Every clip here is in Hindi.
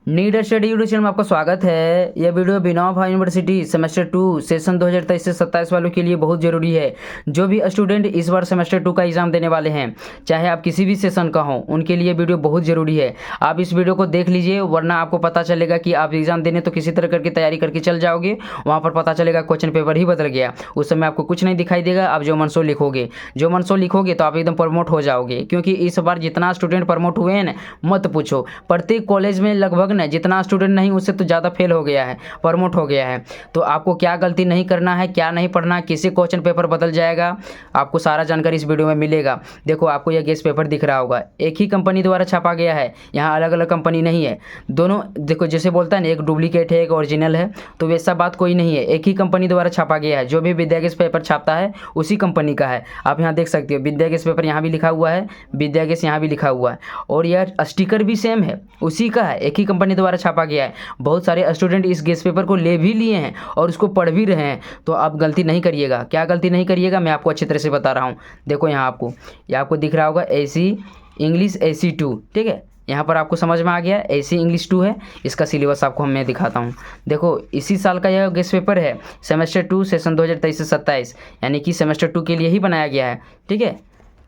नीट स्टडी यूट्यूब चैनल में आपका स्वागत है। यह वीडियो बिनॉफ यूनिवर्सिटी सेमेस्टर 2 सेशन 2023 से 27 वालों के लिए बहुत ज़रूरी है। जो भी स्टूडेंट इस बार सेमेस्टर 2 का एग्ज़ाम देने वाले हैं, चाहे आप किसी भी सेशन का हो, उनके लिए वीडियो बहुत ज़रूरी है। आप इस वीडियो को देख लीजिए, वरना आपको पता चलेगा कि आप एग्ज़ाम देने तो किसी तरह करके तैयारी करके चल जाओगे, वहाँ पर पता चलेगा क्वेश्चन पेपर ही बदल गया। उस समय आपको कुछ नहीं दिखाई देगा। आप जो मन सो लिखोगे, तो आप एकदम प्रमोट हो जाओगे। क्योंकि इस बार जितना स्टूडेंट प्रमोट हुए हैं ना, मत पूछो। प्रत्येक कॉलेज में लगभग जितना स्टूडेंट नहीं उससे तो ज़्यादा फेल हो गया है, प्रमोट हो गया है। तो आपको क्या गलती नहीं करना है, क्या नहीं पढ़ना है, किसी क्वेश्चन पेपर बदल जाएगा, आपको सारा जानकारी इस वीडियो में मिलेगा। देखो, आपको यह गेस्ट पेपर दिख रहा होगा, एक ही कंपनी द्वारा छापा गया है, यहाँ अलग अलग कंपनी नहीं है। दोनों देखो, जैसे बोलता है ना, एक डुप्लीकेट है एक ओरिजिनल है, तो वैसा बात कोई नहीं है, एक ही कंपनी द्वारा छापा गया है। जो भी विद्या गेस्ट पेपर छापता है उसी कंपनी का है। आप यहाँ देख सकते हो, विद्या गेस्ट पेपर यहाँ भी लिखा हुआ है, विद्या गेस्ट यहाँ भी लिखा हुआ है, और यह स्टिकर भी सेम है, उसी का है, एक ही कंपनी द्वारा छापा गया है। बहुत सारे स्टूडेंट इस गेस्ट पेपर को ले भी लिए हैं और उसको पढ़ भी रहे हैं। तो आप गलती नहीं करिएगा। क्या गलती नहीं करिएगा, मैं आपको अच्छी तरह से बता रहा हूँ। देखो, यहाँ आपको दिख रहा होगा AC इंग्लिश AC2, ठीक है। यहाँ पर आपको समझ में आ गया, AC इंग्लिश 2 है। इसका सिलेबस आपको मैं दिखाता हूँ। देखो, इसी साल का यह गेस्ट पेपर है, सेमेस्टर 2 सेशन 2023 से 27, यानी कि सेमेस्टर 2 के लिए ही बनाया गया है, ठीक है।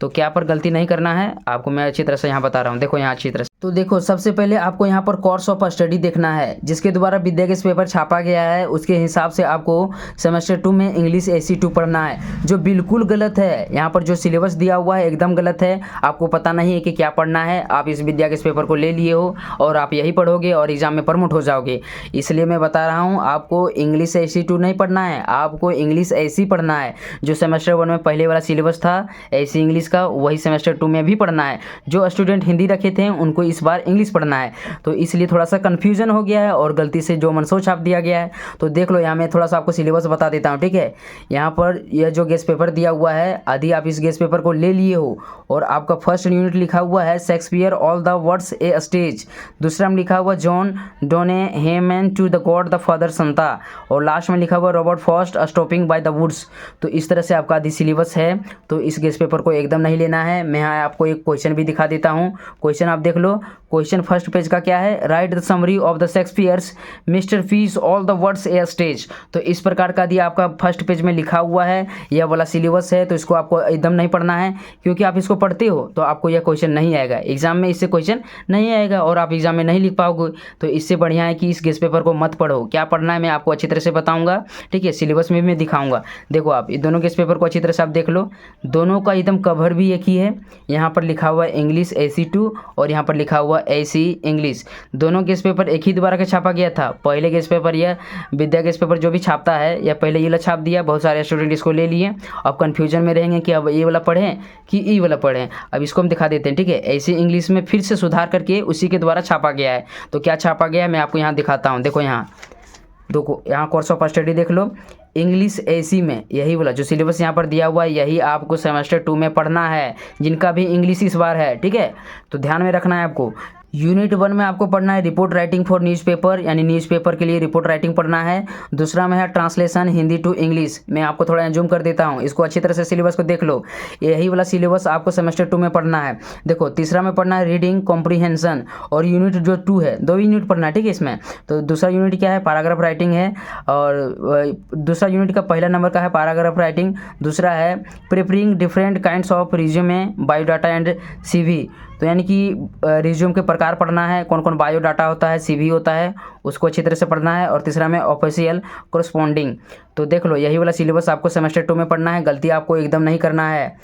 तो क्या पर गलती नहीं करना है, आपको मैं अच्छी तरह से यहाँ बता रहा हूँ। देखो यहाँ अच्छी तरह से, तो देखो, सबसे पहले आपको यहाँ पर कोर्स ऑफ स्टडी देखना है, जिसके द्वारा विद्या गेस्ट पेपर छापा गया है। उसके हिसाब से आपको सेमेस्टर 2 में इंग्लिश AC2 पढ़ना है, जो बिल्कुल गलत है। यहाँ पर जो सिलेबस दिया हुआ है एकदम गलत है। आपको पता नहीं है कि क्या पढ़ना है। आप इस विद्या गेस्ट पेपर को ले लिए हो और आप यही पढ़ोगे और एग्जाम में प्रमोट हो जाओगे। इसलिए मैं बता रहा हूँ, आपको इंग्लिश AC2 नहीं पढ़ना है, आपको इंग्लिश AC पढ़ना है। जो सेमेस्टर 1 में पहले वाला सिलेबस था AC इंग्लिश का, वही सेमेस्टर 2 में भी पढ़ना है। जो स्टूडेंट हिंदी रखे थे उनको इस बार इंग्लिश पढ़ना है, तो इसलिए थोड़ा सा कन्फ्यूजन हो गया है और गलती से जो मनसो छाप दिया गया है। तो देख लो, यहाँ मैं थोड़ा सा आपको सिलेबस बता देता हूँ, ठीक है। यहाँ पर यह जो गेस्ट पेपर दिया हुआ है, यदि आप इस गेस्ट पेपर को ले लिए हो और आपका फर्स्ट यूनिट लिखा हुआ है Shakespeare all the world's a stage, दूसरा में लिखा हुआ John Donne hymn to the God the Father संता, और लास्ट में लिखा हुआ Robert Frost stopping by the woods. तो इस तरह से आपका आदि सिलेबस है। तो इस गेस्ट पेपर को एकदम नहीं लेना है। मैं यहाँ आपको एक क्वेश्चन भी दिखा देता हूँ। क्वेश्चन आप देख लो। क्वेश्चन फर्स्ट पेज का क्या है, write the summary of the Shakespeare's masterpiece all the world's a stage. तो इस प्रकार का दिया आपका फर्स्ट पेज में लिखा हुआ है, यह वाला सिलेबस है। तो इसको आपको एकदम नहीं पढ़ना है, क्योंकि आप इसको पढ़ते हो तो आपको यह क्वेश्चन नहीं आएगा एग्जाम में, इससे क्वेश्चन नहीं आएगा और आप एग्जाम में नहीं लिख पाओगे। तो इससे बढ़िया है कि इस गेस्ट पेपर को मत पढ़ो। क्या पढ़ना है मैं आपको अच्छी तरह से बताऊंगा, ठीक है, सिलेबस में भी मैं दिखाऊंगा। देखो, आप इन दोनों गेस्ट पेपर को अच्छी तरह से आप देख लो, दोनों का एकदम कवर भी एक ही है। यहाँ पर लिखा हुआ है इंग्लिश AC2 और यहाँ पर लिखा हुआ AC इंग्लिश। दोनों गेस्ट पेपर एक ही द्वारा का छापा गया था। पहले गेस्ट पेपर, यह विद्या गेस्ट पेपर जो भी छापता है, या पहले ये वाला छाप दिया, बहुत सारे स्टूडेंट इसको ले लिए। अब कन्फ्यूजन में रहेंगे कि अब ये वाला पढ़ें कि ये वाला पढ़ें। अब इसको हम दिखा देते हैं, ठीक है। AC इंग्लिश में फिर से सुधार करके उसी के द्वारा छापा गया है। तो क्या छापा गया है मैं आपको यहाँ दिखाता हूँ। देखो यहाँ कोर्स ऑफ स्टडी देख लो, इंग्लिश AC में यही वाला जो सिलेबस यहाँ पर दिया हुआ है, यही आपको सेमेस्टर 2 में पढ़ना है, जिनका भी इंग्लिश इस बार है, ठीक है। तो ध्यान में रखना है आपको। यूनिट 1 में आपको पढ़ना है रिपोर्ट राइटिंग फॉर न्यूज़पेपर, यानी न्यूज़पेपर के लिए रिपोर्ट राइटिंग पढ़ना है। दूसरा में है ट्रांसलेशन हिंदी टू इंग्लिश। मैं आपको थोड़ा जूम कर देता हूँ, इसको अच्छी तरह से सिलेबस को देख लो। यही वाला सिलेबस आपको सेमेस्टर 2 में पढ़ना है। देखो, तीसरा में पढ़ना है रीडिंग कॉम्प्रीहेंशन, और यूनिट जो 2 है, 2 यूनिट पढ़ना है, ठीक है इसमें। तो दूसरा यूनिट क्या है, पैराग्राफ राइटिंग है, और दूसरा यूनिट का पहला नंबर का है पैराग्राफ राइटिंग। दूसरा है preparing different kinds of resume biodata and CV। तो यानी कि रिज्यूम के प्रकार पढ़ना है, कौन कौन बायोडाटा होता है, CV होता है, उसको अच्छी तरह से पढ़ना है। और तीसरा में ऑफिशियल कोरस्पॉन्डिंग। तो देख लो, यही वाला सिलेबस आपको सेमेस्टर 2 में पढ़ना है। गलती आपको एकदम नहीं करना है,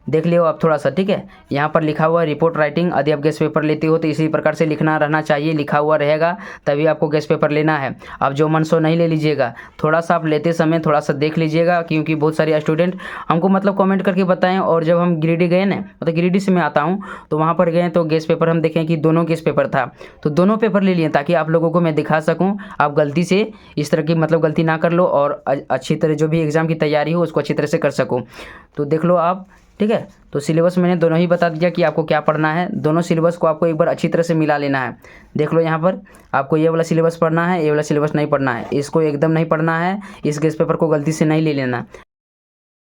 देख लियो आप थोड़ा सा, ठीक है। यहाँ पर लिखा हुआ है रिपोर्ट राइटिंग। यदि आप गेस्ट पेपर लेते हो तो इसी प्रकार से लिखना रहना चाहिए, लिखा हुआ रहेगा, तभी आपको गेस्ट पेपर लेना है। आप जो मन सो नहीं ले लीजिएगा, थोड़ा सा आप लेते समय थोड़ा सा देख लीजिएगा। क्योंकि बहुत सारे स्टूडेंट हमको कमेंट करके बताएं, और जब हम गिरिडीह गए ना, गिरिडीह से मैं आता हूँ, तो वहाँ पर गए तो गेस्ट पेपर हम देखें कि दोनों गेस्ट पेपर था, तो दोनों पेपर ले लिए, ताकि आप लोगों को मैं दिखा सकूँ। आप गलती से इस तरह की गलती ना कर लो, और अच्छी तरह जो भी एग्ज़ाम की तैयारी हो उसको अच्छी तरह से कर सकूँ। तो देख लो आप, ठीक है। तो सिलेबस मैंने दोनों ही बता दिया कि आपको क्या पढ़ना है। दोनों सिलेबस को आपको एक बार अच्छी तरह से मिला लेना है। देख लो, यहाँ पर आपको ये वाला सिलेबस पढ़ना है, ये वाला सिलेबस नहीं पढ़ना है, इसको एकदम नहीं पढ़ना है। इस गेस्ट पेपर को गलती से नहीं ले लेना।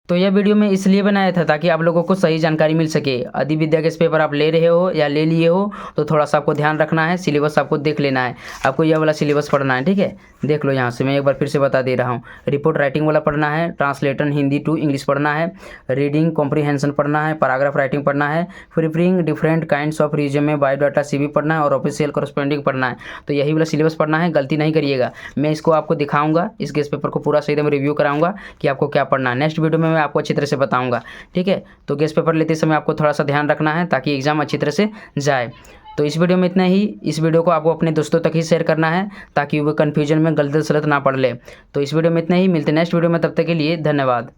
तो यह वीडियो मैं इसलिए बनाया था ताकि आप लोगों को सही जानकारी मिल सके। अधि विद्या के पेपर आप ले रहे हो या ले लिए हो तो थोड़ा सा आपको ध्यान रखना है, सिलेबस आपको देख लेना है। आपको यह वाला सिलेबस पढ़ना है, ठीक है। देख लो यहाँ से मैं एक बार फिर से बता दे रहा हूँ। रिपोर्ट राइटिंग वाला पढ़ना है, ट्रांसलेटर हिंदी टू इंग्लिश पढ़ना है, रीडिंग कॉम्प्रीहेंशन पढ़ना है, पैराग्राफ राइटिंग पढ़ना है, preparing different kinds of resume, biodata, CV पढ़ना है और ऑफिशियल कॉरेस्पॉन्डिंग पढ़ना है। तो यही वाला सिलेबस पढ़ना है, गलती नहीं करिएगा। मैं इसको आपको दिखाऊंगा, इस गेस्ट पेपर को पूरा सही में रिव्यू कराऊंगा कि आपको क्या पढ़ना है। नेक्स्ट वीडियो में मैं आपको अच्छी तरह से बताऊंगा, ठीक है। तो गेस्ट पेपर लेते समय आपको थोड़ा सा ध्यान रखना है ताकि एग्जाम अच्छी तरह से जाए। तो इस वीडियो में इतना ही। इस वीडियो को आपको अपने दोस्तों तक ही शेयर करना है ताकि वो कन्फ्यूजन में गलत सलत ना पढ़ ले। तो इस वीडियो में इतना ही, मिलते हैं नेक्स्ट वीडियो में, तब तक के लिए धन्यवाद।